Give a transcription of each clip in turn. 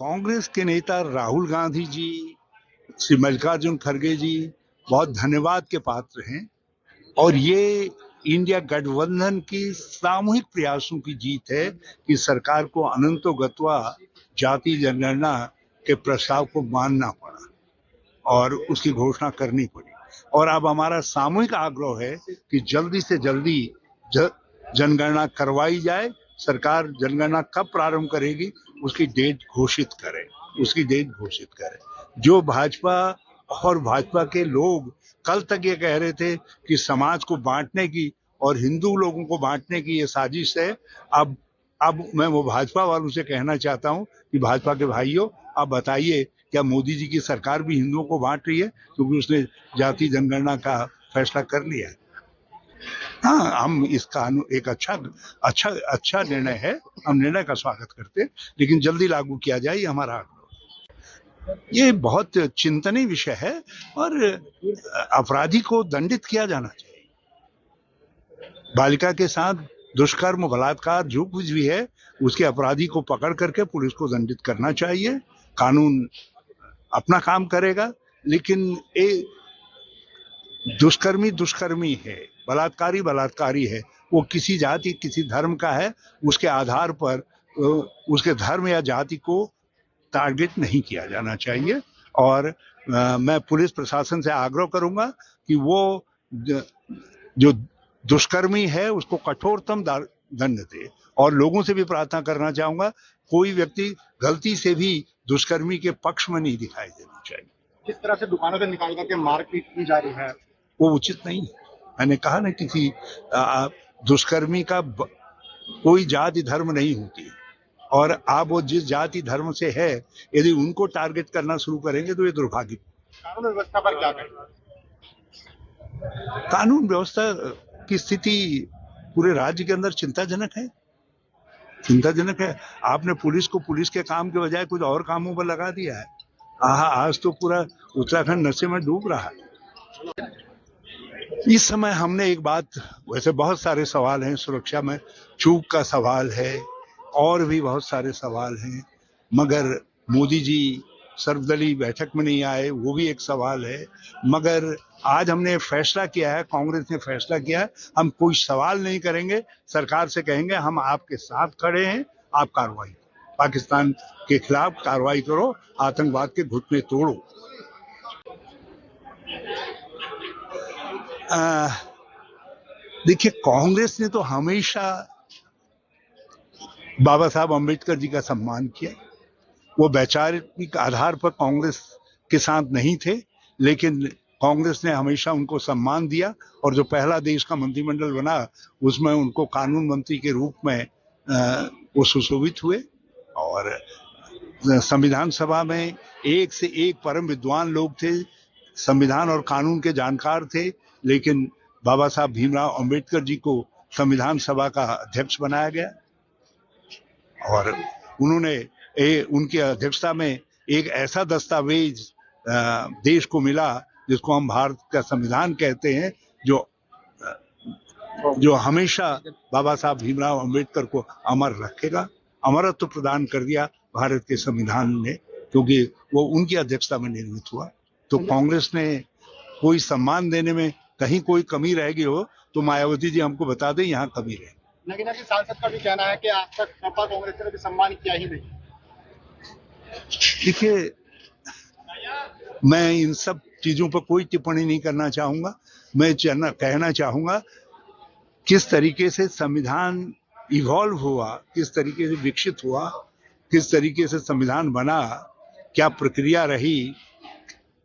कांग्रेस के नेता राहुल गांधी जी, श्री मल्लिकार्जुन खड़गे जी बहुत धन्यवाद के पात्र हैं और ये इंडिया गठबंधन की सामूहिक प्रयासों की जीत है कि सरकार को अनंतो गत्वा जाति जनगणना के प्रस्ताव को मानना पड़ा और उसकी घोषणा करनी पड़ी। और अब हमारा सामूहिक आग्रह है कि जल्दी से जल्दी जनगणना करवाई जाए। सरकार जनगणना कब प्रारंभ करेगी उसकी डेट घोषित करे। जो भाजपा और भाजपा के लोग कल तक ये कह रहे थे कि समाज को बांटने की और हिंदू लोगों को बांटने की ये साजिश है, अब मैं वो भाजपा वालों से कहना चाहता हूं कि भाजपा के भाइयों, आप बताइए क्या मोदी जी की सरकार भी हिंदुओं को बांट रही है क्योंकि उसने जाति जनगणना का फैसला कर लिया है। हाँ, हम इस कानून एक अच्छा निर्णय है, हम निर्णय का स्वागत करते हैं, लेकिन जल्दी लागू किया जाए ये हमारा आग्रह। ये बहुत चिंतनीय विषय है और अपराधी को दंडित किया जाना चाहिए। बालिका के साथ दुष्कर्म, बलात्कार जो कुछ भी है उसके अपराधी को पकड़ करके पुलिस को दंडित करना चाहिए। कानून अपना काम करेगा, लेकिन दुष्कर्मी है, बलात्कारी है, वो किसी जाति किसी धर्म का है, उसके आधार पर उसके धर्म या जाति को टारगेट नहीं किया जाना चाहिए। और मैं पुलिस प्रशासन से आग्रह करूंगा कि वो जो दुष्कर्मी है उसको कठोरतम दंड दे। और लोगों से भी प्रार्थना करना चाहूंगा, कोई व्यक्ति गलती से भी दुष्कर्मी के पक्ष में नहीं दिखाई देना चाहिए। किस तरह से दुकानों से निकाल करके मारपीट की जा रही है, वो उचित नहीं है। मैंने कहा ना, किसी दुष्कर्मी का कोई जाति धर्म नहीं होती और आप वो जिस जाति धर्म से है यदि उनको टारगेट करना शुरू करेंगे तो ये दुर्भाग्य। कानून व्यवस्था पर क्या करें? कानून व्यवस्था की स्थिति पूरे राज्य के अंदर चिंताजनक है। आपने पुलिस को पुलिस के काम के बजाय कुछ और कामों पर लगा दिया है। आज तो पूरा उत्तराखंड नशे में डूब रहा है। इस समय हमने एक बात, वैसे बहुत सारे सवाल हैं, सुरक्षा में चूक का सवाल है और भी बहुत सारे सवाल हैं, मगर मोदी जी सर्वदलीय बैठक में नहीं आए, वो भी एक सवाल है। मगर आज हमने फैसला किया है, कांग्रेस ने फैसला किया है, हम कोई सवाल नहीं करेंगे, सरकार से कहेंगे हम आपके साथ खड़े हैं, आप कार्रवाई करो, पाकिस्तान के खिलाफ कार्रवाई करो, आतंकवाद के घुटने तोड़ो। देखिए, कांग्रेस ने तो हमेशा बाबा साहब अम्बेडकर जी का सम्मान किया। वो वैचारिक आधार पर कांग्रेस के साथ नहीं थे, लेकिन कांग्रेस ने हमेशा उनको सम्मान दिया और जो पहला देश का मंत्रिमंडल बना उसमें उनको कानून मंत्री के रूप में वो सुशोभित हुए। और संविधान सभा में एक से एक परम विद्वान लोग थे, संविधान और कानून के जानकार थे, लेकिन बाबा साहब भीमराव अंबेडकर जी को संविधान सभा का अध्यक्ष बनाया गया और उन्होंने उनकी अध्यक्षता में एक ऐसा दस्तावेज देश को मिला जिसको हम भारत का संविधान कहते हैं, जो हमेशा बाबा साहब भीमराव अंबेडकर को अमर रखेगा। अमरत्व प्रदान कर दिया भारत के संविधान ने, क्योंकि वो उनकी अध्यक्षता में निर्मित हुआ। तो कांग्रेस ने कोई सम्मान देने में कहीं कोई कमी रह गई हो तो मायावती जी हमको बता दें, यहाँ कमी रहे। लेकिन अभी सांसद का भी कहना है कि आज तक सपा कांग्रेस ने भी सम्मान किया ही नहीं। देखिए, मैं इन सब चीजों पर कोई टिप्पणी नहीं करना चाहूंगा। मैं कहना चाहूंगा किस तरीके से संविधान इवॉल्व हुआ, किस तरीके से विकसित हुआ, किस तरीके से संविधान बना, क्या प्रक्रिया रही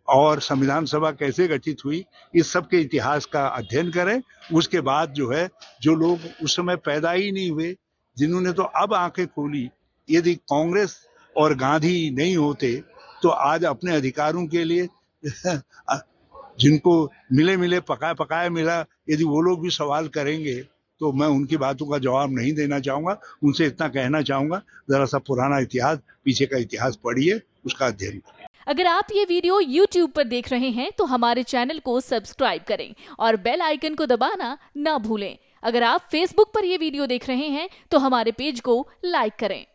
और संविधान सभा कैसे गठित हुई, इस सब के इतिहास का अध्ययन करें। उसके बाद जो है, जो लोग उस समय पैदा ही नहीं हुए, जिन्होंने तो अब आंखें खोली, यदि कांग्रेस और गांधी नहीं होते तो आज अपने अधिकारों के लिए जिनको मिले पकाए मिला, यदि वो लोग भी सवाल करेंगे तो मैं उनकी बातों का जवाब नहीं देना चाहूंगा। उनसे इतना कहना चाहूंगा, जरा सा पुराना इतिहास, पीछे का इतिहास पढ़िए, उसका अध्ययन करिए। अगर आप ये वीडियो YouTube पर देख रहे हैं तो हमारे चैनल को सब्सक्राइब करें और बेल आइकन को दबाना ना भूलें। अगर आप Facebook पर ये वीडियो देख रहे हैं तो हमारे पेज को लाइक करें।